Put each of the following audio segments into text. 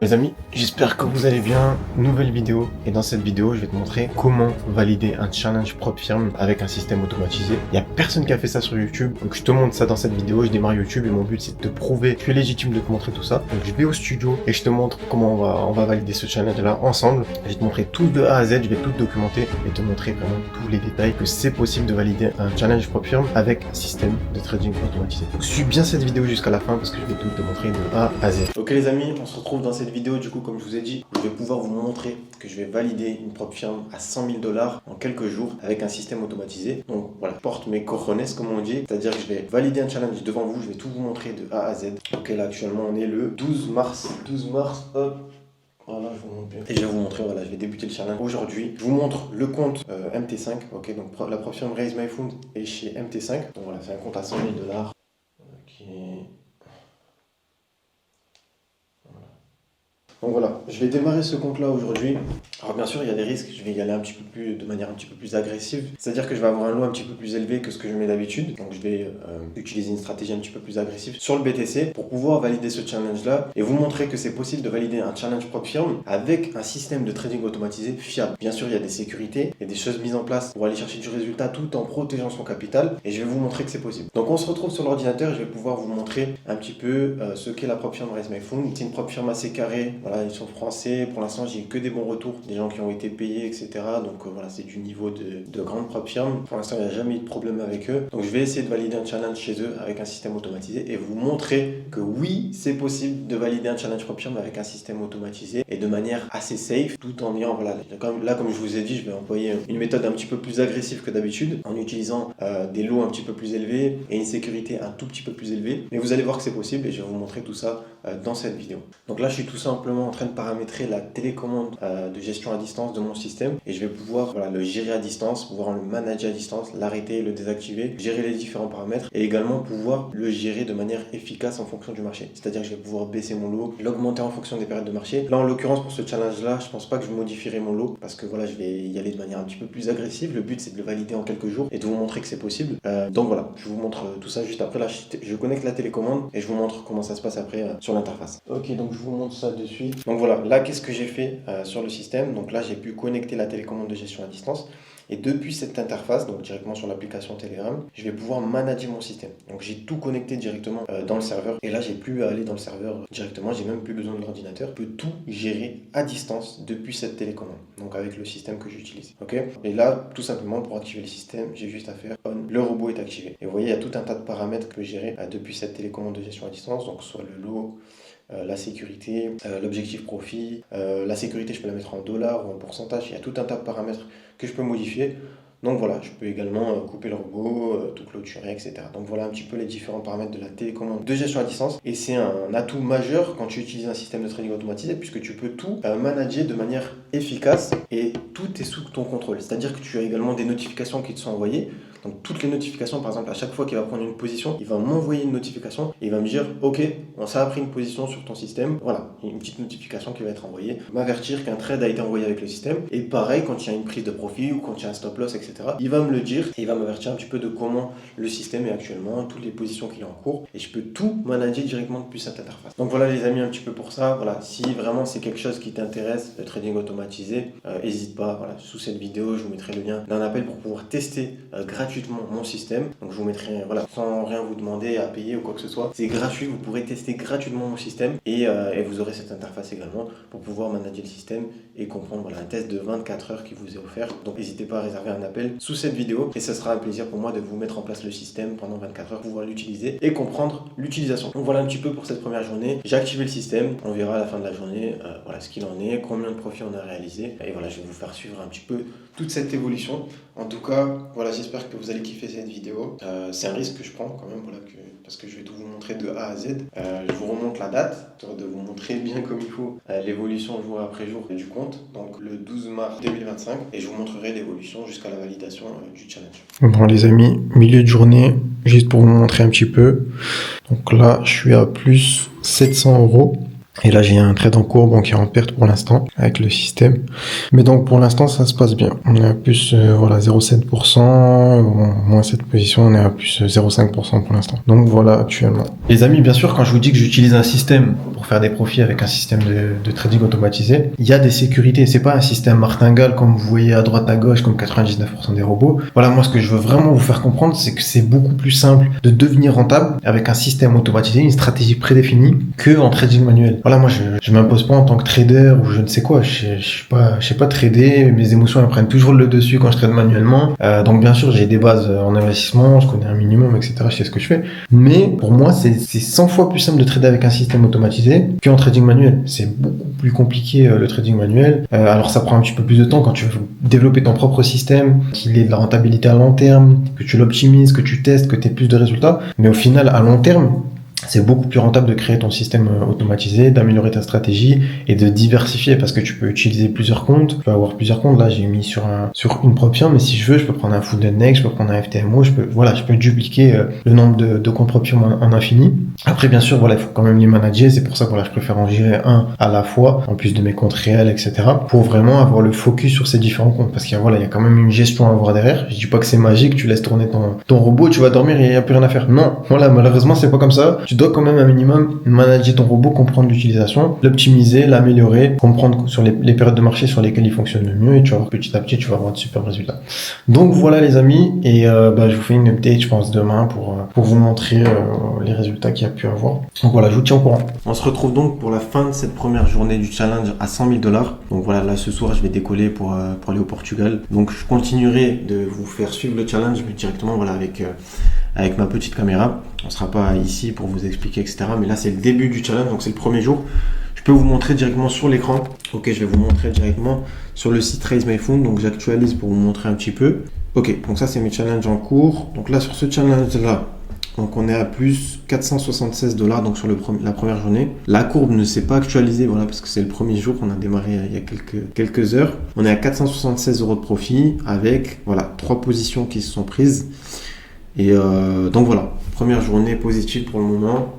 Mes amis, j'espère que vous allez bien. Nouvelle vidéo, et dans cette vidéo je vais te montrer comment valider un challenge propre firme avec un système automatisé. Il n'y a personne qui a fait ça sur YouTube, donc je te montre ça dans cette vidéo. Je démarre YouTube et mon but c'est de te prouver que tu es légitime de te montrer tout ça. Donc je vais au studio et je te montre comment on va valider ce challenge là ensemble. Je vais te montrer tout de A à Z, je vais tout documenter et te montrer vraiment tous les détails que c'est possible de valider un challenge propre firme avec un système de trading automatisé. Donc suis bien cette vidéo jusqu'à la fin parce que je vais tout te montrer de A à Z. Ok les amis, on se retrouve dans cette vidéo, du coup comme je vous ai dit, je vais pouvoir vous montrer que je vais valider une propre firme à 100 000 $ en quelques jours avec un système automatisé. Donc voilà, porte mes cojones comme on dit, c'est-à-dire que je vais valider un challenge devant vous, je vais tout vous montrer de A à Z. Ok, là actuellement on est le 12 mars, hop. Voilà, je vous montre bien. Et je vais vous montrer, voilà, je vais débuter le challenge aujourd'hui. Je vous montre le compte MT5, ok, donc la propre firme Raise My Fund est chez MT5. Donc voilà, c'est un compte à 100 000 $. Ok. Donc voilà, je vais démarrer ce compte-là aujourd'hui. Alors bien sûr, il y a des risques, je vais y aller de manière un petit peu plus agressive. C'est-à-dire que je vais avoir un lot un petit peu plus élevé que ce que je mets d'habitude. Donc je vais utiliser une stratégie un petit peu plus agressive sur le BTC pour pouvoir valider ce challenge-là et vous montrer que c'est possible de valider un challenge propre firme avec un système de trading automatisé fiable. Bien sûr, il y a des sécurités, il y a des choses mises en place pour aller chercher du résultat tout en protégeant son capital et je vais vous montrer que c'est possible. Donc on se retrouve sur l'ordinateur et je vais pouvoir vous montrer un petit peu ce qu'est la propre firme Raise My Fund. C'est une propre firme assez carrée. Voilà, ils sont français. Pour l'instant, j'ai que des bons retours, des gens qui ont été payés, etc. Donc voilà, c'est du niveau de grande propre firme. Pour l'instant, il n'y a jamais eu de problème avec eux. Donc je vais essayer de valider un challenge chez eux avec un système automatisé et vous montrer que oui, c'est possible de valider un challenge propre firme avec un système automatisé et de manière assez safe, tout en ayant, voilà, là comme je vous ai dit, je vais employer une méthode un petit peu plus agressive que d'habitude en utilisant des lots un petit peu plus élevés et une sécurité un tout petit peu plus élevée. Mais vous allez voir que c'est possible et je vais vous montrer tout ça dans cette vidéo. Donc là, je suis tout simplement en train de paramétrer la télécommande de gestion à distance de mon système et je vais pouvoir le gérer à distance, pouvoir le manager à distance, l'arrêter, le désactiver, gérer les différents paramètres et également pouvoir le gérer de manière efficace en fonction du marché. C'est-à-dire que je vais pouvoir baisser mon lot, l'augmenter en fonction des périodes de marché. Là, en l'occurrence, pour ce challenge-là, je pense pas que je modifierai mon lot parce que voilà, je vais y aller de manière un petit peu plus agressive. Le but, c'est de le valider en quelques jours et de vous montrer que c'est possible. Donc voilà, je vous montre tout ça juste après. Là, je connecte la télécommande et je vous montre comment ça se passe après sur l'interface. Ok, donc je vous montre ça de suite. Donc voilà, là, qu'est-ce que j'ai fait sur le système? Donc là, j'ai pu connecter la télécommande de gestion à distance. Et depuis cette interface, donc directement sur l'application Telegram, je vais pouvoir manager mon système. Donc j'ai tout connecté directement dans le serveur. Et là, j'ai plus à aller dans le serveur directement. J'ai même plus besoin de l'ordinateur. Je peux tout gérer à distance depuis cette télécommande. Donc avec le système que j'utilise. Ok. Et là, tout simplement, pour activer le système, j'ai juste à faire on. Le robot est activé. Et vous voyez, il y a tout un tas de paramètres que je peux gérer depuis cette télécommande de gestion à distance. Donc soit le lot, la sécurité, l'objectif profit, la sécurité je peux la mettre en dollars ou en pourcentage, il y a tout un tas de paramètres que je peux modifier. Donc voilà, je peux également couper le robot, tout clôturer, etc. Donc voilà un petit peu les différents paramètres de la télécommande de gestion à distance. Et c'est un atout majeur quand tu utilises un système de trading automatisé puisque tu peux tout manager de manière efficace et tout est sous ton contrôle. C'est-à-dire que tu as également des notifications qui te sont envoyées. Donc toutes les notifications, par exemple, à chaque fois qu'il va prendre une position, il va m'envoyer une notification et il va me dire « Ok, ça a pris une position sur ton système. » Voilà, une petite notification qui va être envoyée, m'avertir qu'un trade a été envoyé avec le système. Et pareil, quand il y a une prise de profit ou quand il y a un stop loss, etc., il va me le dire et il va m'avertir un petit peu de comment le système est actuellement, toutes les positions qu'il est en cours. Et je peux tout manager directement depuis cette interface. Donc voilà les amis, un petit peu pour ça. Voilà, si vraiment c'est quelque chose qui t'intéresse, le trading automatisé, n'hésite pas. Voilà, sous cette vidéo, je vous mettrai le lien d'un appel pour pouvoir tester gratuitement mon système. Donc je vous mettrai, voilà, sans rien vous demander à payer ou quoi que ce soit. C'est gratuit, vous pourrez tester gratuitement mon système et vous aurez cette interface également pour pouvoir manager le système et comprendre, voilà, un test de 24 heures qui vous est offert. Donc n'hésitez pas à réserver un appel sous cette vidéo et ce sera un plaisir pour moi de vous mettre en place le système pendant 24 heures, pouvoir l'utiliser et comprendre l'utilisation. Donc voilà un petit peu pour cette première journée. J'ai activé le système, on verra à la fin de la journée voilà ce qu'il en est, combien de profits on a réalisé et voilà, je vais vous faire suivre un petit peu toute cette évolution. En tout cas, voilà, j'espère que vous allez kiffer cette vidéo. C'est un risque que je prends quand même, voilà, parce que je vais tout vous montrer de A à Z. Je vous remonte la date, histoire de vous montrer bien comme il faut l'évolution jour après jour du compte. Donc le 12 mars 2025 et je vous montrerai l'évolution jusqu'à la validation du challenge. Bon les amis, milieu de journée, juste pour vous montrer un petit peu. Donc là, je suis à plus 700 €. Et là, j'ai un trade en cours, bon, qui est en perte pour l'instant avec le système. Mais donc, pour l'instant, ça se passe bien. On est à plus, voilà, 0,7%. Bon, moins cette position, on est à plus 0,5% pour l'instant. Donc, voilà, actuellement. Les amis, bien sûr, quand je vous dis que j'utilise un système pour faire des profits avec un système de trading automatisé, il y a des sécurités. C'est pas un système martingale comme vous voyez à droite, à gauche, comme 99% des robots. Voilà, moi, ce que je veux vraiment vous faire comprendre, c'est que c'est beaucoup plus simple de devenir rentable avec un système automatisé, une stratégie prédéfinie, que en trading manuel. Voilà, moi, je m'impose pas en tant que trader ou je ne sais quoi. Je sais pas trader. Mes émotions, elles prennent toujours le dessus quand je trade manuellement. Donc, bien sûr, j'ai des bases en investissement, je connais un minimum, etc. Je sais ce que je fais. Mais pour moi, c'est 100 fois plus simple de trader avec un système automatisé qu'en trading manuel. C'est beaucoup plus compliqué le trading manuel. Alors, ça prend un petit peu plus de temps quand tu veux développer ton propre système, qu'il ait de la rentabilité à long terme, que tu l'optimises, que tu testes, que tu aies plus de résultats. Mais au final, à long terme, c'est beaucoup plus rentable de créer ton système automatisé, d'améliorer ta stratégie et de diversifier parce que tu peux utiliser plusieurs comptes. Tu peux avoir plusieurs comptes. Là, j'ai mis sur une propre firme, mais si je veux, je peux prendre un Food Next, je peux prendre un FTMO, je peux dupliquer le nombre de comptes propres firmes en infini. Après, bien sûr, voilà, il faut quand même les manager. C'est pour ça que voilà, je préfère en gérer un à la fois, en plus de mes comptes réels, etc. pour vraiment avoir le focus sur ces différents comptes parce qu'il y a, voilà, il y a quand même une gestion à avoir derrière. Je dis pas que c'est magique, tu laisses tourner ton robot, tu vas dormir et il n'y a plus rien à faire. Non, voilà, malheureusement, c'est pas comme ça. Tu dois quand même un minimum manager ton robot, comprendre l'utilisation, l'optimiser, l'améliorer, comprendre sur les périodes de marché sur lesquelles il fonctionne le mieux et tu vas voir petit à petit, tu vas avoir de super résultats. Donc voilà les amis, et je vous fais une update, je pense, demain pour vous montrer les résultats qu'il y a pu avoir. Donc voilà, je vous tiens au courant. On se retrouve donc pour la fin de cette première journée du challenge à 100 000 $. Donc voilà, là ce soir, je vais décoller pour aller au Portugal. Donc je continuerai de vous faire suivre le challenge, mais directement voilà, avec ma petite caméra. On ne sera pas ici pour vous expliquer, etc. Mais là, c'est le début du challenge, donc c'est le premier jour. Je peux vous montrer directement sur l'écran. Ok, je vais vous montrer directement sur le site Raise My Fund. Donc j'actualise pour vous montrer un petit peu. Ok, donc ça, c'est mes challenges en cours. Donc là, sur ce challenge-là, donc on est à plus 476 $, donc sur la première journée. La courbe ne s'est pas actualisée, voilà, parce que c'est le premier jour qu'on a démarré il y a quelques heures. On est à 476 € de profit avec, voilà, 3 positions qui se sont prises. Et donc voilà, première journée positive pour le moment.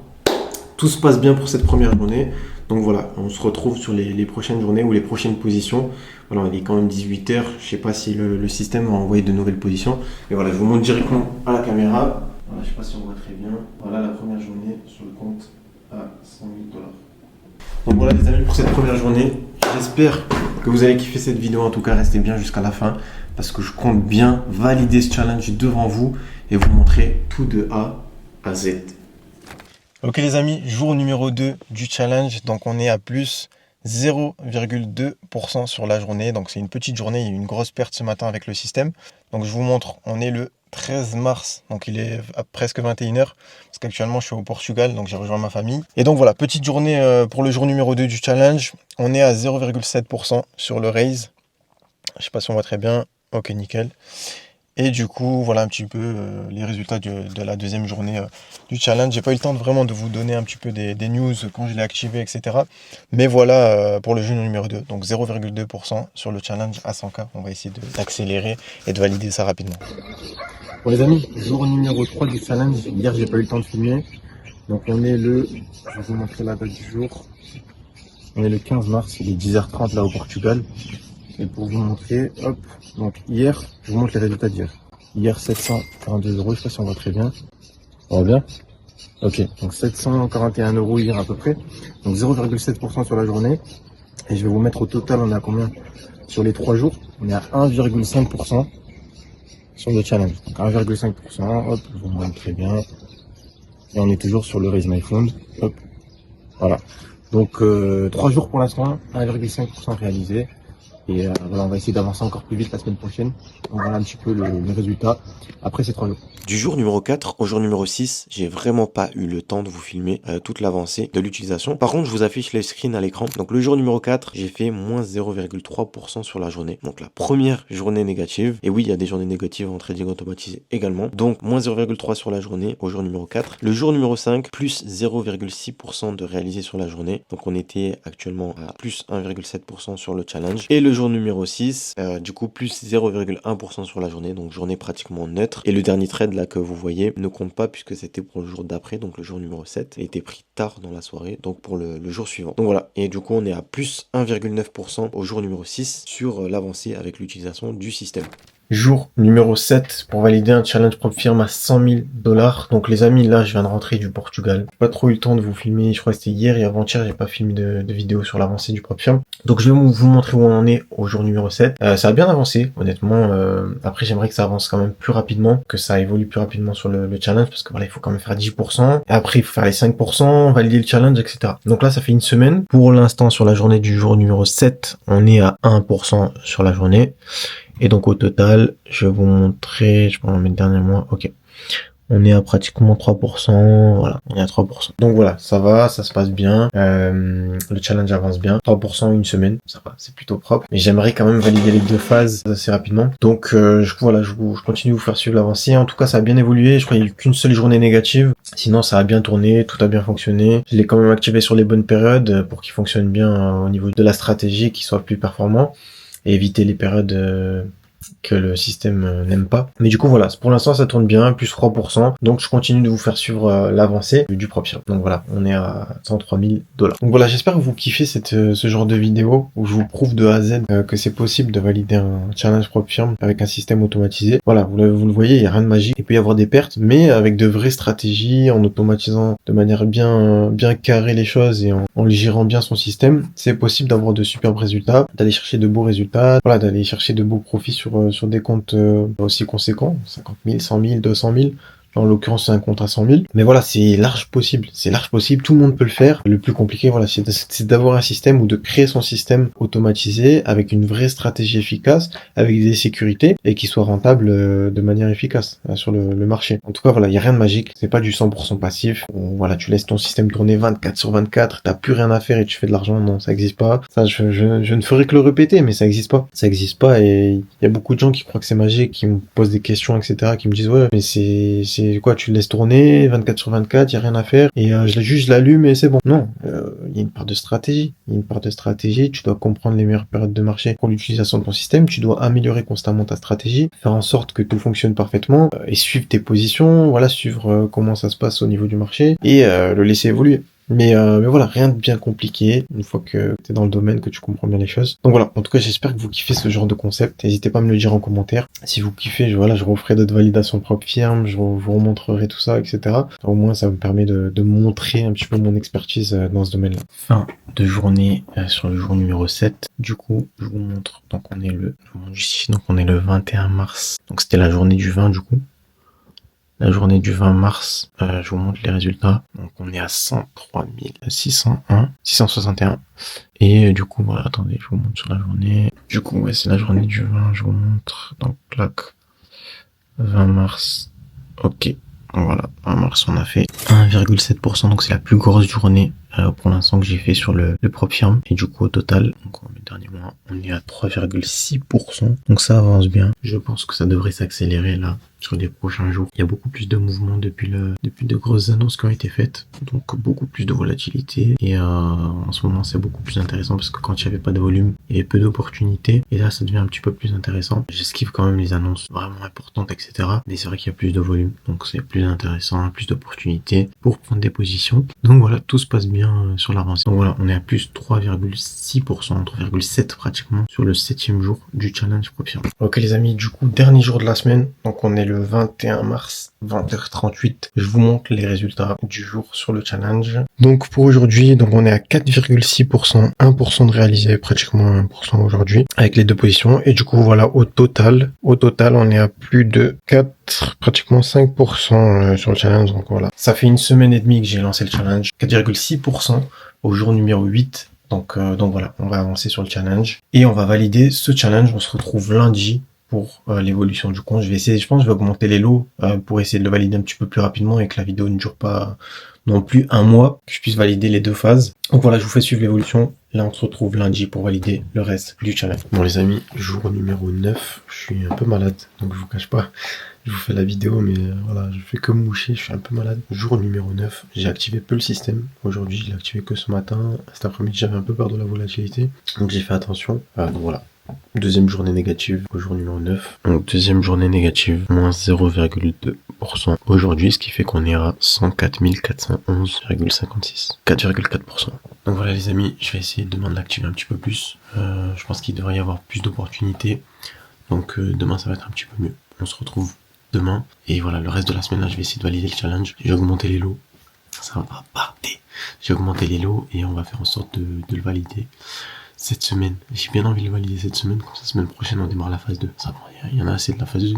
Tout se passe bien pour cette première journée. Donc voilà, on se retrouve sur les prochaines journées ou les prochaines positions. Voilà, il est quand même 18h. Je ne sais pas si le système va envoyer de nouvelles positions. Mais voilà, je vous montre directement à la caméra. Voilà, je ne sais pas si on voit très bien. Voilà la première journée sur le compte à 100 000 $. Donc voilà les amis pour cette première journée. J'espère que vous avez kiffé cette vidéo. En tout cas, restez bien jusqu'à la fin parce que je compte bien valider ce challenge devant vous et vous montrer tout de A à Z. Ok les amis, jour numéro 2 du challenge. Donc on est à plus 0,2% sur la journée. Donc c'est une petite journée, il y a eu une grosse perte ce matin avec le système. Donc je vous montre, on est le 13 mars, donc il est à presque 21h, parce qu'actuellement je suis au Portugal, donc j'ai rejoint ma famille. Et donc voilà, petite journée pour le jour numéro 2 du challenge. On est à 0,7% sur le raise. Je sais pas si on voit très bien. Ok, nickel. Et du coup, voilà un petit peu les résultats de la deuxième journée du challenge. J'ai pas eu le temps vraiment de vous donner un petit peu des news quand je l'ai activé, etc. Mais voilà pour le jour numéro 2. Donc 0,2% sur le challenge à 100K. On va essayer d'accélérer et de valider ça rapidement. Bon les amis, jour numéro 3 du challenge. Hier, j'ai pas eu le temps de filmer. Donc on est je vais vous montrer la date du jour. On est le 15 mars, il est 10h30 là au Portugal. Et pour vous montrer, hop, donc hier, je vous montre les résultats d'hier. Hier, 742 €, je sais pas si on voit très bien. On voit bien? Ok, donc 741 € hier à peu près. Donc 0,7% sur la journée. Et je vais vous mettre au total, on est à combien? Sur les 3 jours, on est à 1,5% sur le challenge. Donc 1,5%, hop, je vous montre très bien. Et on est toujours sur le Raise My Fund. Hop, voilà. Donc 3 jours pour l'instant, 1,5% réalisé. Et voilà, on va essayer d'avancer encore plus vite la semaine prochaine. On verra un petit peu le résultat après ces 3 jours. Du jour numéro 4 au jour numéro 6, j'ai vraiment pas eu le temps de vous filmer toute l'avancée de l'utilisation. Par contre, je vous affiche les screens à l'écran. Donc le jour numéro 4, j'ai fait moins 0,3% sur la journée. Donc la première journée négative. Et oui, il y a des journées négatives en trading automatisé également. Donc moins 0,3 sur la journée au jour numéro 4. Le jour numéro 5, plus 0,6% de réalisé sur la journée. Donc on était actuellement à plus 1,7% sur le challenge. Et le jour jour numéro 6, du coup plus 0,1% sur la journée, donc journée pratiquement neutre. Et le dernier trade là que vous voyez ne compte pas puisque c'était pour le jour d'après, donc le jour numéro 7, et était pris tard dans la soirée, donc pour le jour suivant. Donc voilà, et du coup on est à plus 1,9% au jour numéro 6 sur l'avancée avec l'utilisation du système. Jour numéro 7 pour valider un challenge propre firme à 100 000 $. Donc les amis, là je viens de rentrer du Portugal. J'ai pas trop eu le temps de vous filmer, je crois que c'était hier et avant-hier, j'ai pas filmé de vidéo sur l'avancée du propre firme. Donc je vais vous montrer où on en est au jour numéro 7. Ça a bien avancé, honnêtement. Après j'aimerais que ça avance quand même plus rapidement, que ça évolue plus rapidement sur le challenge, parce que voilà, il faut quand même faire 10%. Et après il faut faire les 5%, valider le challenge, etc. Donc là ça fait une semaine. Pour l'instant sur la journée du jour numéro 7, on est à 1% sur la journée. Et donc au total, je vais vous montrer, je vais en mettre dernier mois, ok. On est à pratiquement 3%, voilà, on est à 3%. Donc voilà, ça va, ça se passe bien, le challenge avance bien. 3% une semaine, ça va, c'est plutôt propre. Mais j'aimerais quand même valider les 2 phases assez rapidement. Donc voilà, je continue de vous faire suivre l'avancée. En tout cas, ça a bien évolué, je crois qu'il n'y a eu qu'une seule journée négative. Sinon, ça a bien tourné, tout a bien fonctionné. Je l'ai quand même activé sur les bonnes périodes pour qu'il fonctionne bien au niveau de la stratégie, qu'il soit plus performant. Et éviter les périodes que le système n'aime pas. Mais du coup voilà, pour l'instant ça tourne bien, plus 3%. Donc je continue de vous faire suivre l'avancée du propre firme. Donc voilà, on est à 103 000 $. Donc voilà, j'espère que vous kiffez ce genre de vidéo où je vous prouve de A à Z que c'est possible de valider un challenge propre firme avec un système automatisé. Voilà, vous le voyez, il n'y a rien de magique. Il peut y avoir des pertes, mais avec de vraies stratégies, en automatisant de manière bien carrée les choses et en gérant bien son système, c'est possible d'avoir de superbes résultats, d'aller chercher de beaux résultats, voilà, d'aller chercher de beaux profits sur des comptes aussi conséquents, 50 000, 100 000, 200 000. En l'occurrence, c'est un compte à 100 000. Mais voilà, c'est large possible. C'est large possible. Tout le monde peut le faire. Le plus compliqué, voilà, c'est d'avoir un système ou de créer son système automatisé avec une vraie stratégie efficace, avec des sécurités et qui soit rentable de manière efficace sur le marché. En tout cas, voilà, il y a rien de magique. C'est pas du 100% passif. Voilà, tu laisses ton système tourner 24 sur 24. T'as plus rien à faire et tu fais de l'argent. Non, ça existe pas. Ça, je ne ferai que le répéter, mais ça existe pas. Ça existe pas et il y a beaucoup de gens qui croient que c'est magique, qui me posent des questions, etc., qui me disent ouais, mais c'est quoi, tu le laisses tourner 24 sur 24, il y a rien à faire et je l'allume et c'est bon. Non, il y a une part de stratégie. Il y a une part de stratégie, tu dois comprendre les meilleures périodes de marché pour l'utilisation de ton système, tu dois améliorer constamment ta stratégie, faire en sorte que tout fonctionne parfaitement et suivre tes positions, voilà, suivre comment ça se passe au niveau du marché et le laisser évoluer. Mais voilà, rien de bien compliqué, une fois que t'es dans le domaine, que tu comprends bien les choses. Donc voilà, en tout cas, j'espère que vous kiffez ce genre de concept. N'hésitez pas à me le dire en commentaire. Si vous kiffez, je referai d'autres validations propres firmes, je vous remontrerai tout ça, etc. Au moins, ça me permet de montrer un petit peu mon expertise dans ce domaine-là. Fin de journée sur le jour numéro 7. Du coup, je vous montre. Donc on est le 21 mars. Donc c'était la journée du 20 du coup. La journée du 20 mars, je vous montre les résultats. Donc on est à 103 661. Et du coup, voilà, attendez, je vous montre sur la journée. Du coup, ouais, c'est la journée du 20, je vous montre. Donc, clac, 20 mars. Ok, voilà, 20 mars, on a fait 1,7%. Donc c'est la plus grosse journée pour l'instant que j'ai fait sur le propre firme. Et du coup, au total, donc le dernier mois, on est à 3,6%. Donc ça avance bien. Je pense que ça devrait s'accélérer là sur les prochains jours. Il y a beaucoup plus de mouvements depuis de grosses annonces qui ont été faites, donc beaucoup plus de volatilité et en ce moment c'est beaucoup plus intéressant parce que quand il n'y avait pas de volume, il y avait peu d'opportunités et là ça devient un petit peu plus intéressant. J'esquive quand même les annonces vraiment importantes, etc. Mais c'est vrai qu'il y a plus de volume, donc c'est plus intéressant, plus d'opportunités pour prendre des positions. Donc voilà, tout se passe bien sur l'avancée. Donc voilà, on est à plus 3,6%, 3,7% pratiquement sur le 7e jour du challenge propre firme. Ok les amis, du coup dernier jour de la semaine, donc on est le 21 mars, 20h38. Je vous montre les résultats du jour sur le challenge. Donc pour aujourd'hui, donc on est à 4,6%, 1% de réalisé, pratiquement 1% aujourd'hui, avec les deux positions. Et du coup, voilà, au total, on est à plus de 4, pratiquement 5% sur le challenge. Donc voilà. Ça fait une semaine et demie que j'ai lancé le challenge. 4,6% au jour numéro 8. Donc voilà, on va avancer sur le challenge. Et on va valider ce challenge. On se retrouve lundi pour l'évolution du compte. Je vais essayer, je pense, je vais augmenter les lots pour essayer de le valider un petit peu plus rapidement et que la vidéo ne dure pas non plus un mois, que je puisse valider les deux phases. Donc voilà, je vous fais suivre l'évolution. Là, on se retrouve lundi pour valider le reste du challenge. Bon les amis, jour numéro 9, je suis un peu malade, donc je vous cache pas. Je vous fais la vidéo, mais voilà, je fais que moucher, je suis un peu malade. Jour numéro 9, j'ai activé peu le système. Aujourd'hui, je l'ai activé que ce matin. Cet après-midi, j'avais un peu peur de la volatilité, donc j'ai fait attention. Donc voilà, Deuxième journée négative au jour numéro 9. Donc deuxième journée négative, moins 0,2% aujourd'hui, ce qui fait qu'on est à 104 411,56. 4,4%. Donc voilà les amis, je vais essayer demain de l'activer un petit peu plus. Je pense qu'il devrait y avoir plus d'opportunités. Donc demain ça va être un petit peu mieux. On se retrouve demain. Et voilà, le reste de la semaine là, je vais essayer de valider le challenge. J'ai augmenté les lots. Ça va partir. J'ai augmenté les lots et on va faire en sorte de le valider cette semaine. J'ai bien envie de le valider cette semaine, comme ça semaine prochaine on démarre la phase 2. Ça, il y en a assez de la phase 1.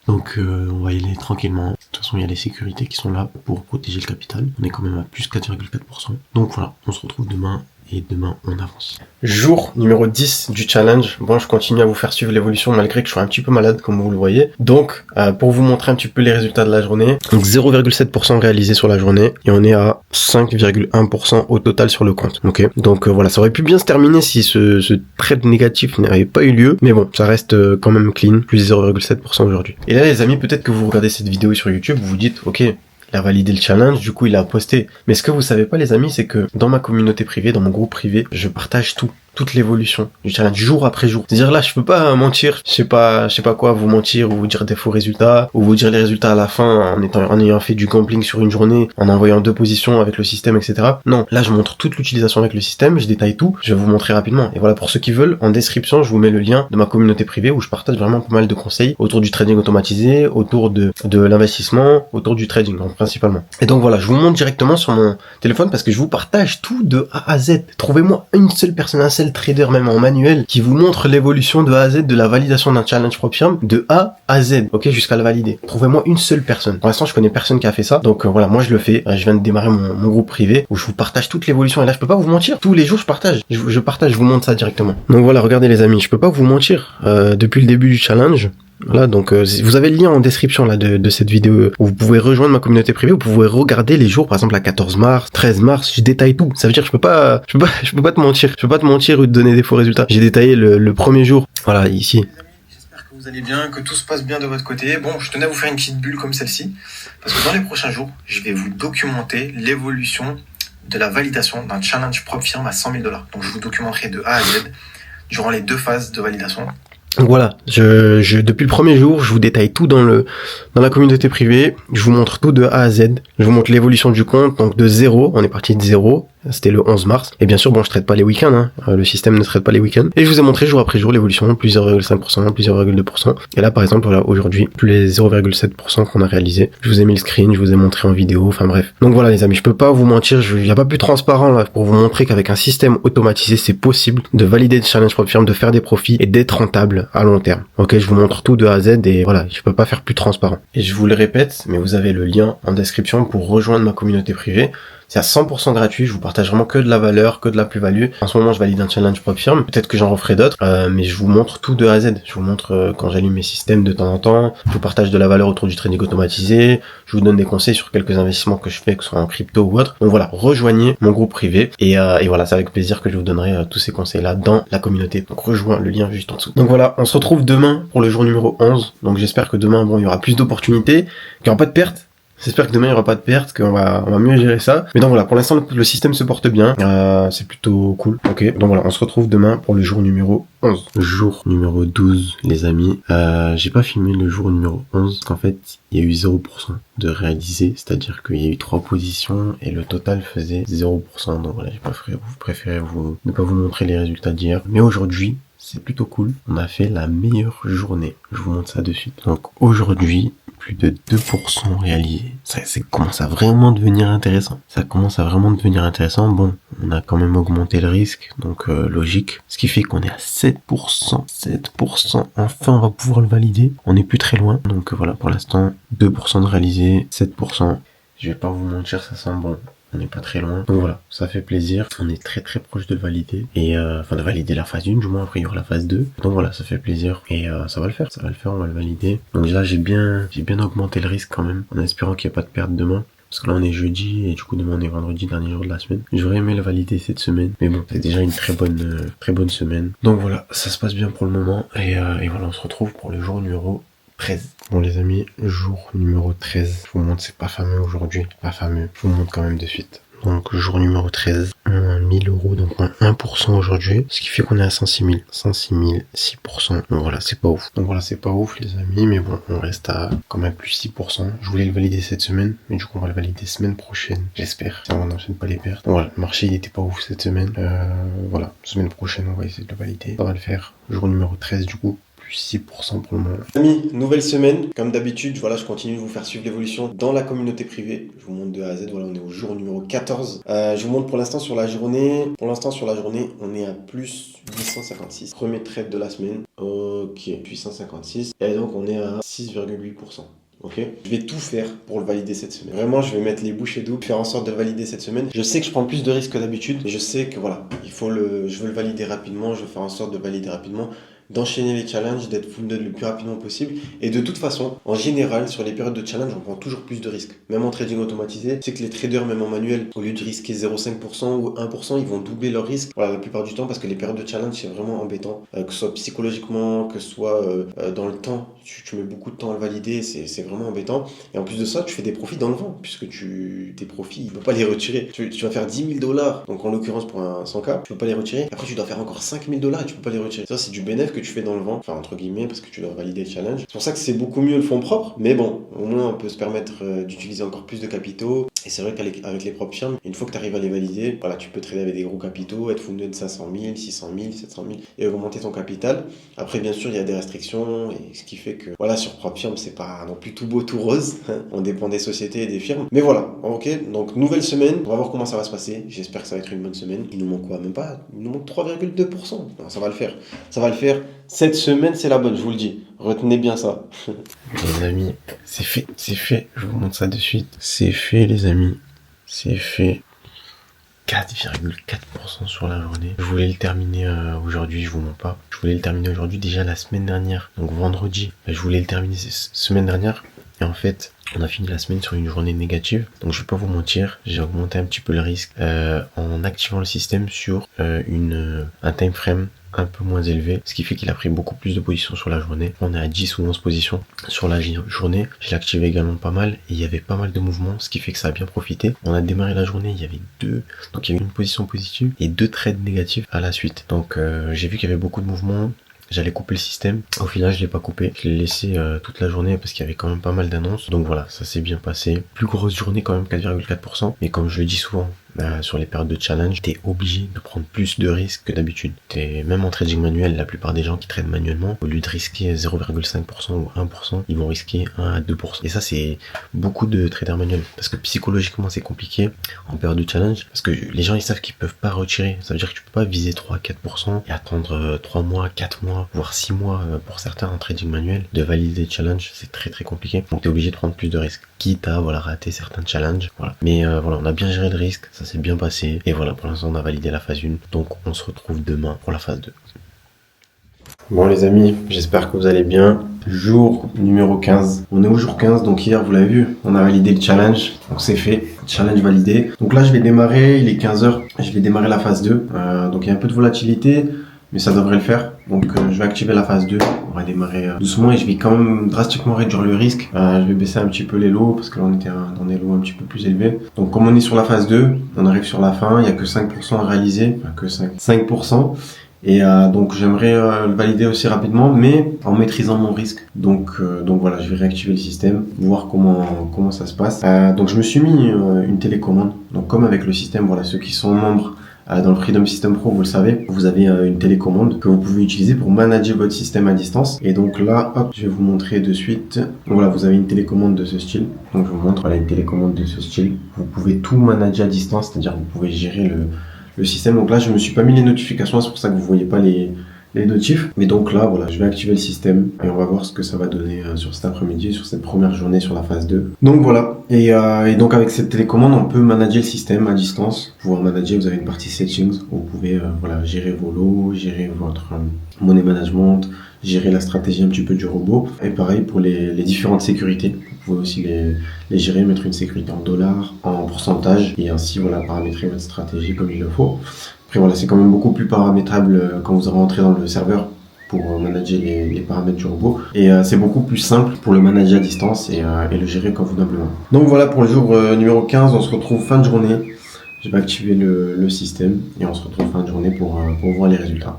Donc on va y aller tranquillement. De toute façon il y a les sécurités qui sont là pour protéger le capital. On est quand même à plus 4,4%. Donc voilà, on se retrouve demain. Et demain, on avance. Jour numéro 10 du challenge. Bon, je continue à vous faire suivre l'évolution malgré que je sois un petit peu malade, comme vous le voyez. Donc, pour vous montrer un petit peu les résultats de la journée. Donc, 0,7% réalisé sur la journée. Et on est à 5,1% au total sur le compte. Ok. Donc, voilà, ça aurait pu bien se terminer si ce trade négatif n'avait pas eu lieu. Mais bon, ça reste quand même clean. Plus 0,7% aujourd'hui. Et là, les amis, peut-être que vous regardez cette vidéo sur YouTube, vous vous dites, ok, il a validé le challenge, du coup il a posté. Mais ce que vous savez pas les amis, c'est que dans ma communauté privée, dans mon groupe privé, je partage toute l'évolution du challenge jour après jour. C'est-à-dire là, je peux pas mentir, je sais pas quoi, vous mentir ou vous dire des faux résultats, ou vous dire les résultats à la fin en ayant fait du gambling sur une journée, en envoyant 2 positions avec le système, etc. Non, là je montre toute l'utilisation avec le système, je détaille tout, je vais vous montrer rapidement. Et voilà, pour ceux qui veulent, en description, je vous mets le lien de ma communauté privée où je partage vraiment pas mal de conseils autour du trading automatisé, autour de l'investissement, autour du trading, donc, principalement. Et donc voilà, je vous montre directement sur mon téléphone parce que je vous partage tout de A à Z. Trouvez-moi une seule personne, un seul trader même en manuel qui vous montre l'évolution de A à Z de la validation d'un challenge Prop Firm de A à Z, ok, jusqu'à le valider. Trouvez-moi une seule personne. Pour l'instant, je connais personne qui a fait ça, donc voilà, moi je le fais. Je viens de démarrer mon groupe privé où je vous partage toute l'évolution et là je peux pas vous mentir. Tous les jours je partage, je vous montre ça directement. Donc voilà, regardez les amis, je peux pas vous mentir. Depuis le début du challenge. Voilà, donc vous avez le lien en description là de cette vidéo où vous pouvez rejoindre ma communauté privée, vous pouvez regarder les jours, par exemple la 14 mars, 13 mars, je détaille tout. Ça veut dire que je peux pas te mentir ou te donner des faux résultats. J'ai détaillé le premier jour. Voilà, ici. J'espère que vous allez bien, que tout se passe bien de votre côté. Bon, je tenais à vous faire une petite bulle comme celle-ci parce que dans les prochains jours, je vais vous documenter l'évolution de la validation d'un challenge Prop Firm à 100 000 $. Donc je vous documenterai de A à Z durant les 2 phases de validation. Donc voilà, depuis le premier jour, je vous détaille tout dans la communauté privée, je vous montre tout de A à Z, je vous montre l'évolution du compte, donc de 0, on est parti de 0, c'était le 11 mars, et bien sûr, bon, je traite pas les week-ends, hein, le système ne traite pas les week-ends, et je vous ai montré jour après jour l'évolution, plus 0,5%, plus 0,2%, et là, par exemple, voilà, aujourd'hui, plus les 0,7% qu'on a réalisé, je vous ai mis le screen, je vous ai montré en vidéo, enfin bref. Donc voilà les amis, je peux pas vous mentir, il y a pas plus transparent là pour vous montrer qu'avec un système automatisé, c'est possible de valider des challenge Prop Firm, de faire des profits et d'être rentable à long terme. Ok, je vous montre tout de A à Z et voilà, je peux pas faire plus transparent. Et je vous le répète, mais vous avez le lien en description pour rejoindre ma communauté privée. C'est à 100% gratuit, je vous partage vraiment que de la valeur, que de la plus-value. En ce moment, je valide un challenge Prop Firm, peut-être que j'en referai d'autres, mais je vous montre tout de A à Z. Je vous montre quand j'allume mes systèmes de temps en temps, je vous partage de la valeur autour du trading automatisé, je vous donne des conseils sur quelques investissements que je fais, que ce soit en crypto ou autre. Donc voilà, rejoignez mon groupe privé et voilà, c'est avec plaisir que je vous donnerai tous ces conseils-là dans la communauté. Donc rejoins le lien juste en dessous. Donc voilà, on se retrouve demain pour le jour numéro 11. Donc j'espère que demain, bon, il y aura plus d'opportunités, qu'il n'y aura pas de pertes. J'espère que demain il n'y aura pas de perte, qu'on va mieux gérer ça. Mais donc voilà, pour l'instant le système se porte bien, c'est plutôt cool. Ok, donc voilà, on se retrouve demain pour le jour numéro 11. Jour numéro 12 les amis. J'ai pas filmé le jour numéro 11, qu'en fait il y a eu 0% de réalisé, c'est-à-dire qu'il y a eu 3 positions et le total faisait 0%. Donc voilà, j'ai préféré ne pas vous montrer les résultats d'hier. Mais aujourd'hui, c'est plutôt cool. On a fait la meilleure journée. Je vous montre ça de suite. Donc aujourd'hui, plus de 2% réalisé. Ça commence à vraiment devenir intéressant. Bon, on a quand même augmenté le risque, donc logique. Ce qui fait qu'on est à 7%. 7%. Enfin, on va pouvoir le valider. On n'est plus très loin. Donc voilà, pour l'instant, 2% de réalisé, 7%. Je vais pas vous mentir, ça sent bon. On n'est pas très loin. Donc voilà, ça fait plaisir. On est très très proche de le valider. Et enfin de valider la phase 1, du moins après il y aura la phase 2. Donc voilà, ça fait plaisir. Et ça va le faire, on va le valider. Donc là j'ai bien augmenté le risque quand même, en espérant qu'il n'y ait pas de perte demain. Parce que là on est jeudi et du coup demain on est vendredi, dernier jour de la semaine. J'aurais aimé le valider cette semaine. Mais bon, c'est déjà une très bonne semaine. Donc voilà, ça se passe bien pour le moment. Et voilà, on se retrouve pour le jour numéro 13. Bon les amis, jour numéro 13. Je vous montre, c'est pas fameux aujourd'hui. Pas fameux. Je vous montre quand même de suite. Donc jour numéro 13, 1000 euros, donc moins 1% aujourd'hui, ce qui fait qu'on est à 106 000. 106 000, 6%. Donc voilà, c'est pas ouf. Donc voilà, c'est pas ouf les amis, mais bon, on reste à quand même plus 6%. Je voulais le valider cette semaine, mais du coup on va le valider semaine prochaine, j'espère. Si on n'enchaîne pas les pertes. Donc voilà, le marché il était pas ouf cette semaine. Voilà, semaine prochaine on va essayer de le valider. Ça va le faire. Jour numéro 13 du coup. Plus 6% pour le moment. Amis, nouvelle semaine. Comme d'habitude, voilà, je continue de vous faire suivre l'évolution dans la communauté privée. Je vous montre de A à Z. Voilà, on est au jour numéro 14. Je vous montre pour l'instant sur la journée. Pour l'instant, sur la journée, on est à plus 856. Premier trade de la semaine. Ok, 856. Et donc, on est à 6,8%. Ok, je vais tout faire pour le valider cette semaine. Vraiment, je vais mettre les bouchées doubles, faire en sorte de le valider cette semaine. Je sais que je prends plus de risques que d'habitude, mais je sais que voilà, je veux le valider rapidement, je veux faire en sorte de le valider rapidement, d'enchaîner les challenges, d'être full node le plus rapidement possible. Et de toute façon, en général, sur les périodes de challenge, on prend toujours plus de risques. Même en trading automatisé, c'est que les traders, même en manuel, au lieu de risquer 0,5% ou 1%, ils vont doubler leur risque. Voilà, la plupart du temps, parce que les périodes de challenge, c'est vraiment embêtant. Que ce soit psychologiquement, que ce soit dans le temps. Tu mets beaucoup de temps à le valider, c'est vraiment embêtant. Et en plus de ça, tu fais des profits dans le vent, puisque tes profits, tu peux pas les retirer. Tu vas faire 10 000 $, donc en l'occurrence pour un 100K, tu peux pas les retirer. Après, tu dois faire encore 5 000 $ et tu peux pas les retirer. Ça, c'est du bénéfice que tu fais dans le vent, enfin entre guillemets, parce que tu dois valider le challenge. C'est pour ça que c'est beaucoup mieux le fonds propre, mais bon, au moins on peut se permettre d'utiliser encore plus de capitaux. Et c'est vrai qu'avec les propres firmes, une fois que tu arrives à les valider, voilà, tu peux trader avec des gros capitaux, être fundé de 500 000, 600 000, 700 000 et augmenter ton capital. Après, bien sûr, il y a des restrictions, et ce qui fait que, voilà, sur propre firme, c'est pas non plus tout beau, tout rose. On dépend des sociétés et des firmes. Mais voilà, ok, donc nouvelle semaine, on va voir comment ça va se passer. J'espère que ça va être une bonne semaine. Il nous manque quoi? Même pas, il nous manque 3,2%. Non, ça va le faire. Ça va le faire. Cette semaine, c'est la bonne, je vous le dis. Retenez bien ça. Les amis, c'est fait, c'est fait. Je vous montre ça de suite. C'est fait, les amis. C'est fait. 4,4% sur la journée. Je voulais le terminer aujourd'hui, je vous mens pas. Je voulais le terminer aujourd'hui, déjà la semaine dernière, donc vendredi. Je voulais le terminer semaine dernière. Et en fait, on a fini la semaine sur une journée négative. Donc je vais pas vous mentir, j'ai augmenté un petit peu le risque en activant le système sur un time frame un peu moins élevé, ce qui fait qu'il a pris beaucoup plus de positions sur la journée. On est à 10 ou 11 positions sur la journée. Je l'ai activé également pas mal et il y avait pas mal de mouvements, ce qui fait que ça a bien profité. On a démarré la journée, il y avait donc il y avait une position positive et 2 trades négatifs à la suite. Donc j'ai vu qu'il y avait beaucoup de mouvements. J'allais couper le système. Au final, je l'ai pas coupé. Je l'ai laissé toute la journée parce qu'il y avait quand même pas mal d'annonces. Donc voilà, ça s'est bien passé. Plus grosse journée quand même, 4,4%. Mais comme je le dis souvent, sur les périodes de challenge, t'es obligé de prendre plus de risques que d'habitude. Même en trading manuel, la plupart des gens qui tradent manuellement, au lieu de risquer 0,5% ou 1%, ils vont risquer 1 à 2%. Et ça, c'est beaucoup de traders manuels. Parce que psychologiquement, c'est compliqué en période de challenge. Parce que les gens, ils savent qu'ils peuvent pas retirer. Ça veut dire que tu peux pas viser 3 à 4% et attendre 3 mois, 4 mois, voire 6 mois pour certains en trading manuel. De valider le challenge, c'est très très compliqué. Donc t'es obligé de prendre plus de risques. Quitte à rater certains challenges. Voilà. Mais voilà, on a bien géré le risque. Ça s'est bien passé. Et voilà, pour l'instant, on a validé la phase 1. Donc, on se retrouve demain pour la phase 2. Bon les amis, j'espère que vous allez bien. Jour numéro 15. On est au jour 15, donc hier, vous l'avez vu, on a validé le challenge. Donc c'est fait, challenge validé. Donc là, je vais démarrer, il est 15h, je vais démarrer la phase 2. Donc il y a un peu de volatilité, mais ça devrait le faire. Donc je vais activer la phase 2. On va démarrer doucement et je vais quand même drastiquement réduire le risque. Je vais baisser un petit peu les lots parce que là on était dans des lots un petit peu plus élevés. Donc comme on est sur la phase 2, on arrive sur la fin, il n'y a que 5% à réaliser. Enfin, que 5%. Et donc j'aimerais le valider aussi rapidement, mais en maîtrisant mon risque. Donc voilà, je vais réactiver le système, voir comment ça se passe. Donc je me suis mis une télécommande. Donc comme avec le système, voilà, ceux qui sont membres dans le Freedom System Pro, vous le savez, vous avez une télécommande que vous pouvez utiliser pour manager votre système à distance. Et donc là, hop, je vais vous montrer de suite. Donc voilà, vous avez une télécommande de ce style. Donc je vous montre, voilà, une télécommande de ce style. Vous pouvez tout manager à distance, c'est-à-dire vous pouvez gérer le système. Donc là, je me suis pas mis les notifications, c'est pour ça que vous voyez pas les notifs. Mais donc là, voilà, je vais activer le système et on va voir ce que ça va donner sur cet après-midi, sur cette première journée sur la phase 2. Donc voilà. Et donc avec cette télécommande, on peut manager le système à distance. Pouvoir manager, vous avez une partie settings où vous pouvez gérer vos lots, gérer votre money management, gérer la stratégie un petit peu du robot. Et pareil pour les différentes sécurités. Vous pouvez aussi les gérer, mettre une sécurité en dollars, en pourcentage et ainsi paramétrer votre stratégie comme il le faut. Après voilà, c'est quand même beaucoup plus paramétrable quand vous rentrez dans le serveur pour manager les paramètres du robot. Et c'est beaucoup plus simple pour le manager à distance et le gérer convenablement. Donc voilà pour le jour numéro 15, on se retrouve fin de journée. Je vais activer le système et on se retrouve fin de journée pour voir les résultats.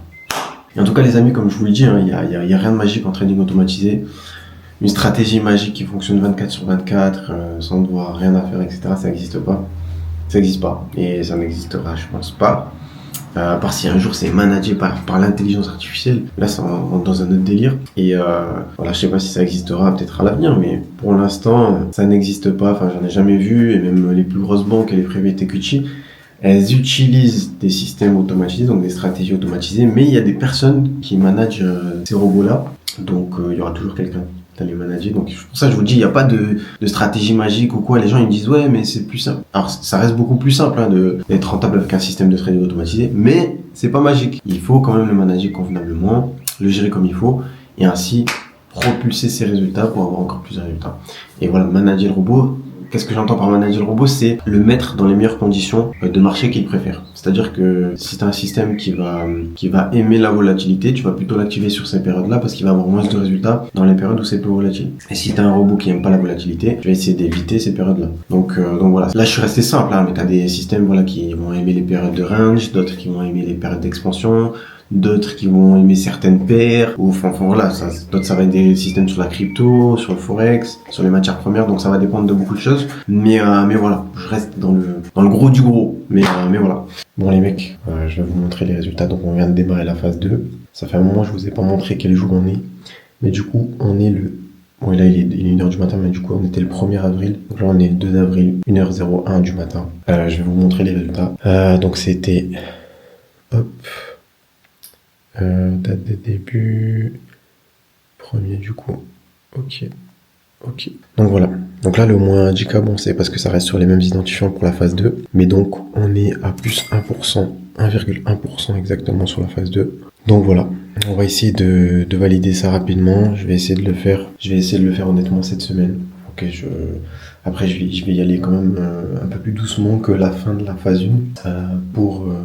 Et en tout cas les amis, comme je vous le dis, il y a rien de magique en trading automatisé. Une stratégie magique qui fonctionne 24/24 sans devoir rien à faire, etc. Ça n'existe pas. Ça n'existe pas. Et ça n'existera, je pense pas. À part si un jour c'est managé par l'intelligence artificielle. Là, ça rentre dans un autre délire. Et voilà, je sais pas si ça existera peut-être à l'avenir, mais pour l'instant, ça n'existe pas. Enfin, j'en ai jamais vu. Et même les plus grosses banques et les private equity, elles utilisent des systèmes automatisés, donc des stratégies automatisées. Mais il y a des personnes qui managent ces robots-là. Donc, il y aura toujours quelqu'un à les manager. Donc pour ça je vous dis, il n'y a pas de stratégie magique ou quoi. Les gens ils me disent ouais mais c'est plus simple. Alors ça reste beaucoup plus simple d'être rentable avec un système de trading automatisé, mais c'est pas magique. Il faut quand même le manager convenablement, le gérer comme il faut et ainsi propulser ses résultats pour avoir encore plus de résultats. Et voilà, manager le robot. Qu'est-ce que j'entends par manager le robot? C'est le mettre dans les meilleures conditions de marché qu'il préfère. C'est-à-dire que si tu as un système qui va aimer la volatilité, tu vas plutôt l'activer sur ces périodes-là parce qu'il va avoir moins de résultats dans les périodes où c'est peu volatile. Et si tu as un robot qui aime pas la volatilité, tu vas essayer d'éviter ces périodes-là. Donc voilà. Là, je suis resté simple, mais tu as des systèmes qui vont aimer les périodes de range, d'autres qui vont aimer les périodes d'expansion, d'autres qui vont aimer certaines paires, ou enfin voilà, d'autres ça va être des systèmes sur la crypto, sur le forex, sur les matières premières, donc ça va dépendre de beaucoup de choses. Mais voilà, je reste dans le gros du gros. Mais voilà. Bon les mecs, je vais vous montrer les résultats. Donc on vient de démarrer la phase 2. Ça fait un moment que je vous ai pas montré quel jour on est. Mais du coup, on est bon, là il est 1h du matin, mais du coup on était le 1er avril. Donc là on est le 2 avril, 1h01 du matin. Je vais vous montrer les résultats. Donc c'était... Hop... date de début, 1er du coup, ok. Donc voilà, donc là le moins 10K, bon c'est parce que ça reste sur les mêmes identifiants pour la phase 2, mais donc on est à plus 1%, 1,1% exactement sur la phase 2. Donc voilà, on va essayer de valider ça rapidement, je vais essayer de le faire honnêtement cette semaine. Ok, après je vais y aller quand même un peu plus doucement que la fin de la phase 1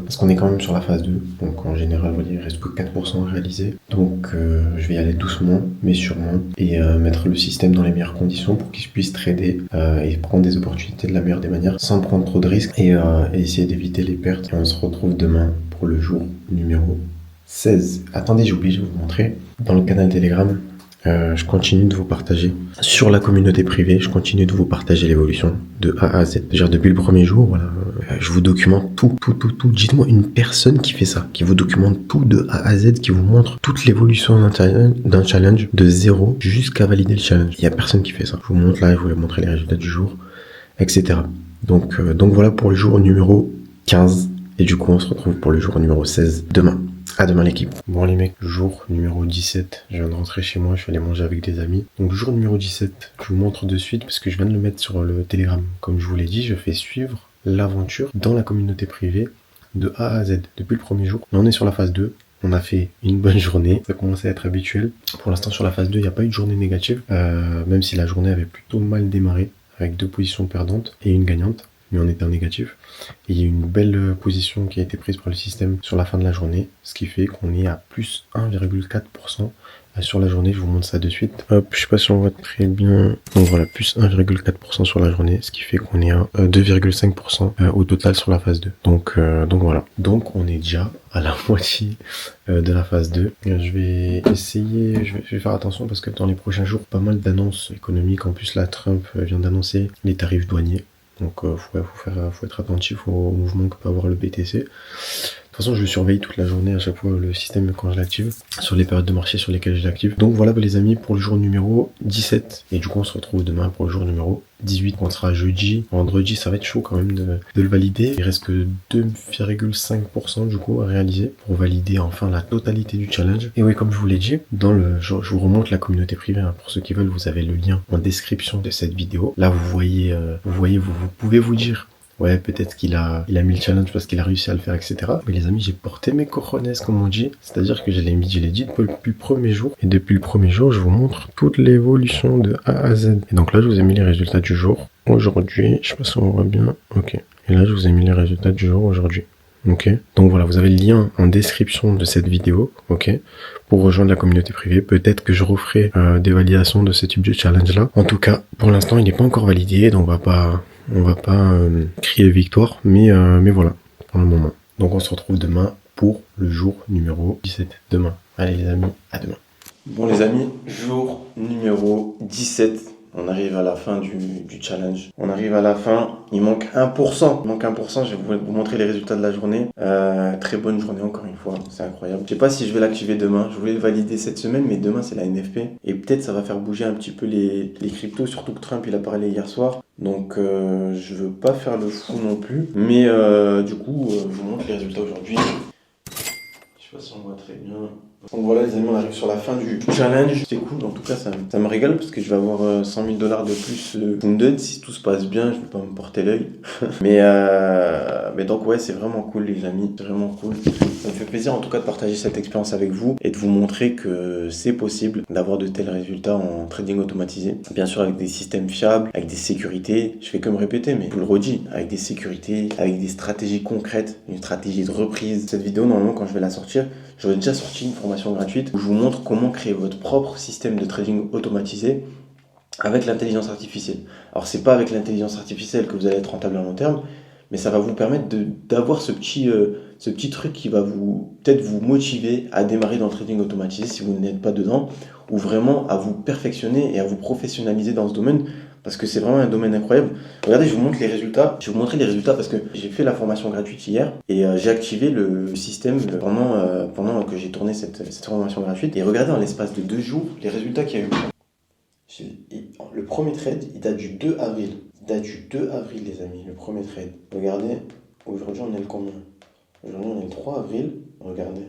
parce qu'on est quand même sur la phase 2. Donc en général, il reste que 4% à réaliser. Donc je vais y aller doucement mais sûrement et mettre le système dans les meilleures conditions pour qu'il puisse trader et prendre des opportunités de la meilleure des manières sans prendre trop de risques et essayer d'éviter les pertes. Et on se retrouve demain pour le jour numéro 16. Attendez, j'ai oublié de vous montrer dans le canal Telegram. Je continue de vous partager sur la communauté privée, je continue de vous partager l'évolution de A à Z. Déjà depuis le premier jour, voilà, je vous documente tout. Dites-moi une personne qui fait ça, qui vous documente tout de A à Z, qui vous montre toute l'évolution d'un challenge de 0 jusqu'à valider le challenge. Il y a personne qui fait ça. Je vous montre là, je vous vais montrer les résultats du jour, etc. Donc voilà pour le jour numéro 15. Et du coup, on se retrouve pour le jour numéro 16 demain. À demain l'équipe. Bon les mecs, jour numéro 17, je viens de rentrer chez moi, je suis allé manger avec des amis. Donc jour numéro 17, je vous montre de suite parce que je viens de le mettre sur le Telegram. Comme je vous l'ai dit, je fais suivre l'aventure dans la communauté privée de A à Z depuis le premier jour. Là on est sur la phase 2, on a fait une bonne journée, ça commence à être habituel. Pour l'instant sur la phase 2, il n'y a pas eu de journée négative, même si la journée avait plutôt mal démarré avec 2 positions perdantes et une gagnante. Mais on était en négatif. Et il y a une belle position qui a été prise par le système sur la fin de la journée, ce qui fait qu'on est à plus 1,4% sur la journée. Je vous montre ça de suite. Hop, je sais pas si on voit très bien. Donc voilà, plus 1,4% sur la journée, ce qui fait qu'on est à 2,5% au total sur la phase 2. Donc voilà. Donc on est déjà à la moitié de la phase 2. Je vais essayer, je vais faire attention parce que dans les prochains jours, pas mal d'annonces économiques. En plus là, Trump vient d'annoncer les tarifs douaniers. Donc faut être attentif au mouvement que peut avoir le BTC. De toute façon, je surveille toute la journée à chaque fois le système quand je l'active, sur les périodes de marché sur lesquelles je l'active. Donc voilà les amis pour le jour numéro 17. Et du coup on se retrouve demain pour le jour numéro 18. On sera jeudi. Vendredi ça va être chaud quand même de le valider. Il reste que 2,5% du coup à réaliser pour valider enfin la totalité du challenge. Et oui, comme je vous l'ai dit, je vous remonte la communauté privée. Pour ceux qui veulent, vous avez le lien en description de cette vidéo. Là vous voyez, vous pouvez vous dire ouais, peut-être qu'il a mis le challenge parce qu'il a réussi à le faire, etc. Mais les amis, j'ai porté mes cojones, comme on dit. C'est-à-dire que je l'ai dit depuis le premier jour. Et depuis le premier jour, je vous montre toute l'évolution de A à Z. Et donc là, je vous ai mis les résultats du jour. Aujourd'hui, je sais pas si on voit bien. Ok. Et là, je vous ai mis les résultats du jour aujourd'hui. Ok. Donc voilà, vous avez le lien en description de cette vidéo. Ok. Pour rejoindre la communauté privée. Peut-être que je referai des validations de ce type de challenge là. En tout cas, pour l'instant, il n'est pas encore validé. Donc on On va pas crier victoire, mais voilà, pour le moment. Donc on se retrouve demain pour le jour numéro 17. Demain. Allez les amis, à demain. Bon les amis, jour numéro 17. On arrive à la fin du challenge. On arrive à la fin. Il manque 1%. Il manque 1%. Je vais vous montrer les résultats de la journée. Très bonne journée encore une fois. C'est incroyable. Je sais pas si je vais l'activer demain. Je voulais le valider cette semaine, mais demain c'est la NFP. Et peut-être ça va faire bouger un petit peu les cryptos. Surtout que Trump il a parlé hier soir. Donc je veux pas faire le fou non plus. Mais du coup, je vous montre les résultats aujourd'hui. Je sais pas si on voit très bien. Donc voilà les amis, on arrive sur la fin du challenge. C'est cool, en tout cas ça me régale parce que je vais avoir 100 000 $ de plus funded. Si tout se passe bien, je vais pas me porter l'œil. mais donc ouais, c'est vraiment cool les amis, c'est vraiment cool. Ça me fait plaisir en tout cas de partager cette expérience avec vous et de vous montrer que c'est possible d'avoir de tels résultats en trading automatisé. Bien sûr avec des systèmes fiables, avec des sécurités, je fais que me répéter mais je vous le redis, avec des sécurités, avec des stratégies concrètes, une stratégie de reprise. Cette vidéo normalement quand je vais la sortir, j'aurais déjà sorti une formation gratuite où je vous montre comment créer votre propre système de trading automatisé avec l'intelligence artificielle. Alors c'est pas avec l'intelligence artificielle que vous allez être rentable à long terme, mais ça va vous permettre d'avoir ce petit truc qui va peut-être vous motiver à démarrer dans le trading automatisé si vous n'êtes pas dedans, ou vraiment à vous perfectionner et à vous professionnaliser dans ce domaine. Parce que c'est vraiment un domaine incroyable. Regardez, je vous montre les résultats. Je vais vous montrer les résultats parce que j'ai fait la formation gratuite hier et j'ai activé le système pendant que j'ai tourné cette formation gratuite. Et regardez, en l'espace de 2 jours, les résultats qu'il y a eu. Le premier trade, il date du 2 avril. Il date du 2 avril, les amis, le premier trade. Regardez, aujourd'hui, on est le combien? Aujourd'hui, on est le 3 avril. Regardez,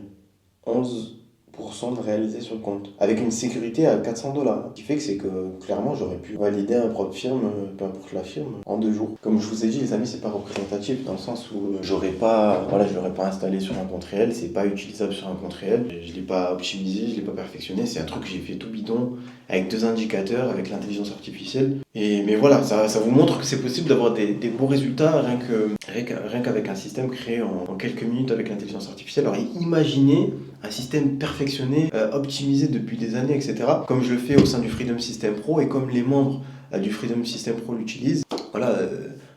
11% de réalisé sur le compte, avec une sécurité à 400 $. Ce qui fait que c'est que clairement j'aurais pu valider un propre firme, peu importe la firme, en 2 jours. Comme je vous ai dit les amis, c'est pas représentatif dans le sens où je l'aurais pas installé sur un compte réel, c'est pas utilisable sur un compte réel, je l'ai pas optimisé, je l'ai pas perfectionné, c'est un truc que j'ai fait tout bidon avec 2 indicateurs, avec l'intelligence artificielle. Mais voilà, ça vous montre que c'est possible d'avoir des beaux résultats rien qu'avec un système créé en quelques minutes avec l'intelligence artificielle. Alors imaginez un système perfectionné, optimisé depuis des années, etc. Comme je le fais au sein du Freedom System Pro et comme les membres du Freedom System Pro l'utilisent. Voilà,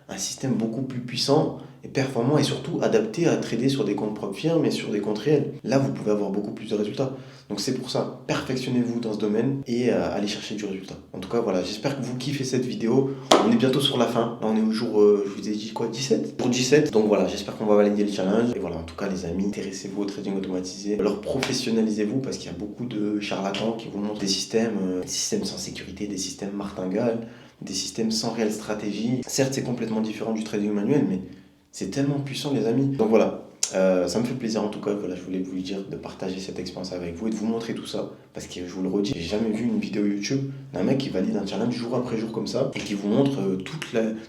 un système beaucoup plus puissant et performant et surtout adapté à trader sur des comptes propres firmes et sur des comptes réels. Là, vous pouvez avoir beaucoup plus de résultats. Donc c'est pour ça, perfectionnez-vous dans ce domaine et allez chercher du résultat. En tout cas, voilà, j'espère que vous kiffez cette vidéo. On est bientôt sur la fin. Là, on est au jour, je vous ai dit quoi, 17 ? Pour 17. Donc voilà, j'espère qu'on va valider le challenge. Et voilà, en tout cas, les amis, intéressez-vous au trading automatisé. Alors professionnalisez-vous parce qu'il y a beaucoup de charlatans qui vous montrent des systèmes sans sécurité, des systèmes martingales, des systèmes sans réelle stratégie. Certes, c'est complètement différent du trading manuel, mais c'est tellement puissant, les amis. Donc voilà. Ça me fait plaisir en tout cas, voilà, je voulais vous dire de partager cette expérience avec vous et de vous montrer tout ça parce que je vous le redis, j'ai jamais vu une vidéo YouTube d'un mec qui valide un challenge jour après jour comme ça et qui vous montre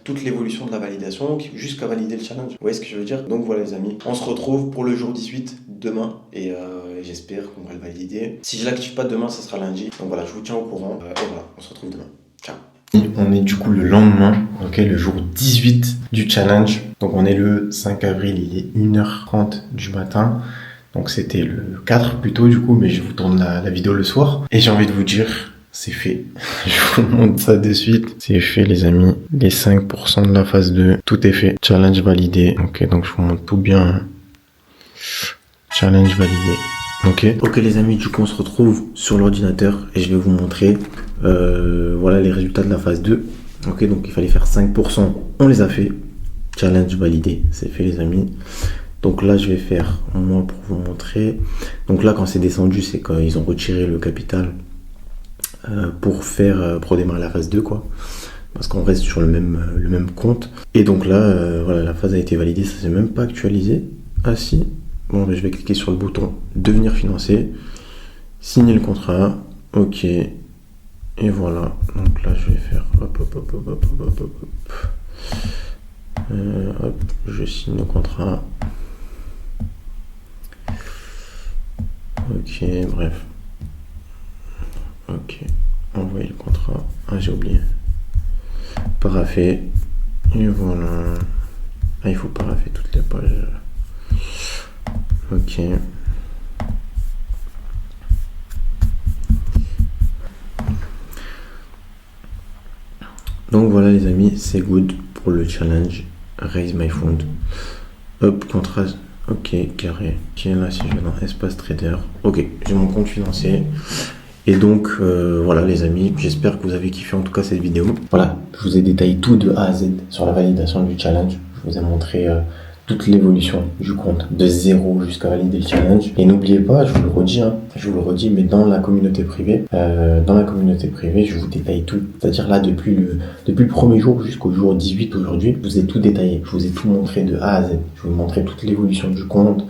toute l'évolution de la validation jusqu'à valider le challenge. Vous voyez ce que je veux dire? Donc voilà les amis, on se retrouve pour le jour 18 demain et j'espère qu'on va le valider. Si je l'active pas demain, ça sera lundi. Donc voilà, je vous tiens au courant et voilà, on se retrouve demain. Ciao. On est du coup le lendemain, ok, le jour 18 du challenge. Donc on est le 5 avril, il est 1h30 du matin. Donc c'était le 4 plutôt du coup, mais je vous tourne la vidéo le soir. Et j'ai envie de vous dire, c'est fait. Je vous montre ça de suite. C'est fait les amis. Les 5% de la phase 2, tout est fait. Challenge validé. Ok, donc je vous montre tout bien. Challenge validé. Ok les amis, du coup on se retrouve sur l'ordinateur et je vais vous montrer voilà les résultats de la phase 2. Ok, donc il fallait faire 5%, on les a fait. Challenge validé, c'est fait les amis. Donc là je vais faire moi pour vous montrer. Donc là quand c'est descendu, c'est qu'ils ont retiré le capital pour démarrer la phase 2 quoi. Parce qu'on reste sur le même compte. Et donc là voilà, la phase a été validée, ça s'est même pas actualisé. Ah si. Bon, je vais cliquer sur le bouton devenir financé, signer le contrat, ok, et voilà. Donc là, je vais faire hop, je signe le contrat. Ok, bref. Ok, envoyer le contrat. Ah, j'ai oublié. Paraffer, et voilà. Ah, il faut paraffer toutes les pages. Ok. Donc voilà les amis, c'est good pour le challenge Raise My Fund. Hop, contrat. Ok, carré. Ok, là, si je vais dans Espace Trader. Ok, j'ai mon compte financier. Et donc, voilà les amis, j'espère que vous avez kiffé en tout cas cette vidéo. Voilà, je vous ai détaillé tout de A à Z sur la validation du challenge. Je vous ai montré toute l'évolution du compte, de 0 jusqu'à valider le challenge. Et n'oubliez pas, je vous le redis, mais dans la communauté privée, je vous détaille tout. C'est-à-dire là, depuis le premier jour jusqu'au jour 18 aujourd'hui, je vous ai tout détaillé. Je vous ai tout montré de A à Z. Je vous ai montré toute l'évolution du compte.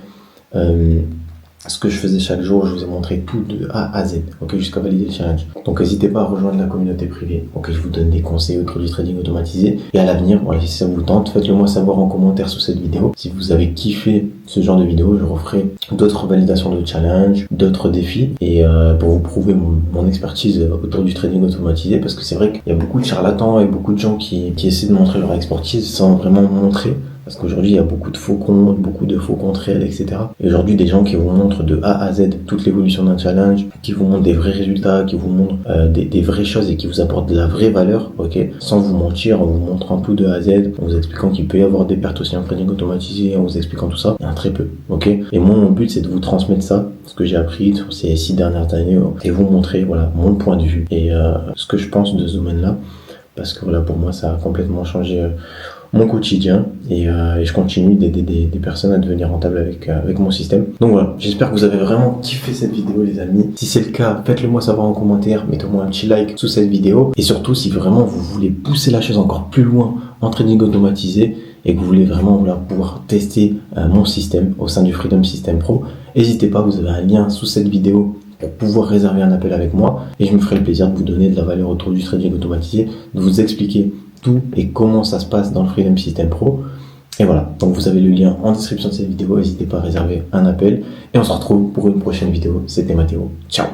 Ce que je faisais chaque jour, je vous ai montré tout de A à Z, ok, jusqu'à valider le challenge. Donc n'hésitez pas à rejoindre la communauté privée, ok, je vous donne des conseils autour du trading automatisé. Et à l'avenir, voilà, si ça vous tente, faites-le moi savoir en commentaire sous cette vidéo. Si vous avez kiffé ce genre de vidéo, je referai d'autres validations de challenge, d'autres défis, et pour vous prouver mon expertise autour du trading automatisé, parce que c'est vrai qu'il y a beaucoup de charlatans et beaucoup de gens qui essaient de montrer leur expertise sans vraiment montrer. Parce qu'aujourd'hui, il y a beaucoup de faux comptes, beaucoup de faux comptes réels, etc. Et aujourd'hui, des gens qui vous montrent de A à Z toute l'évolution d'un challenge, qui vous montrent des vrais résultats, qui vous montrent des vraies choses et qui vous apportent de la vraie valeur, ok, sans vous mentir, en vous montrant tout de A à Z, en vous expliquant qu'il peut y avoir des pertes aussi en trading automatisé, en vous expliquant tout ça, il y en a très peu, ok. Et moi, mon but, c'est de vous transmettre ça, ce que j'ai appris sur ces 6 dernières années, et vous montrer, voilà, mon point de vue et ce que je pense de ce domaine-là, parce que voilà, pour moi, ça a complètement changé mon quotidien et je continue d'aider des personnes à devenir rentables avec mon système. Donc voilà, j'espère que vous avez vraiment kiffé cette vidéo les amis. Si c'est le cas, faites-le moi savoir en commentaire, mettez-moi un petit like sous cette vidéo et surtout si vraiment vous voulez pousser la chose encore plus loin en trading automatisé et que vous voulez vraiment pouvoir tester mon système au sein du Freedom System Pro, n'hésitez pas, vous avez un lien sous cette vidéo pour pouvoir réserver un appel avec moi et je me ferai le plaisir de vous donner de la valeur autour du trading automatisé, de vous expliquer tout et comment ça se passe dans le Freedom System Pro. Et voilà, donc vous avez le lien en description de cette vidéo, n'hésitez pas à réserver un appel et on se retrouve pour une prochaine vidéo. C'était Mathéo, ciao.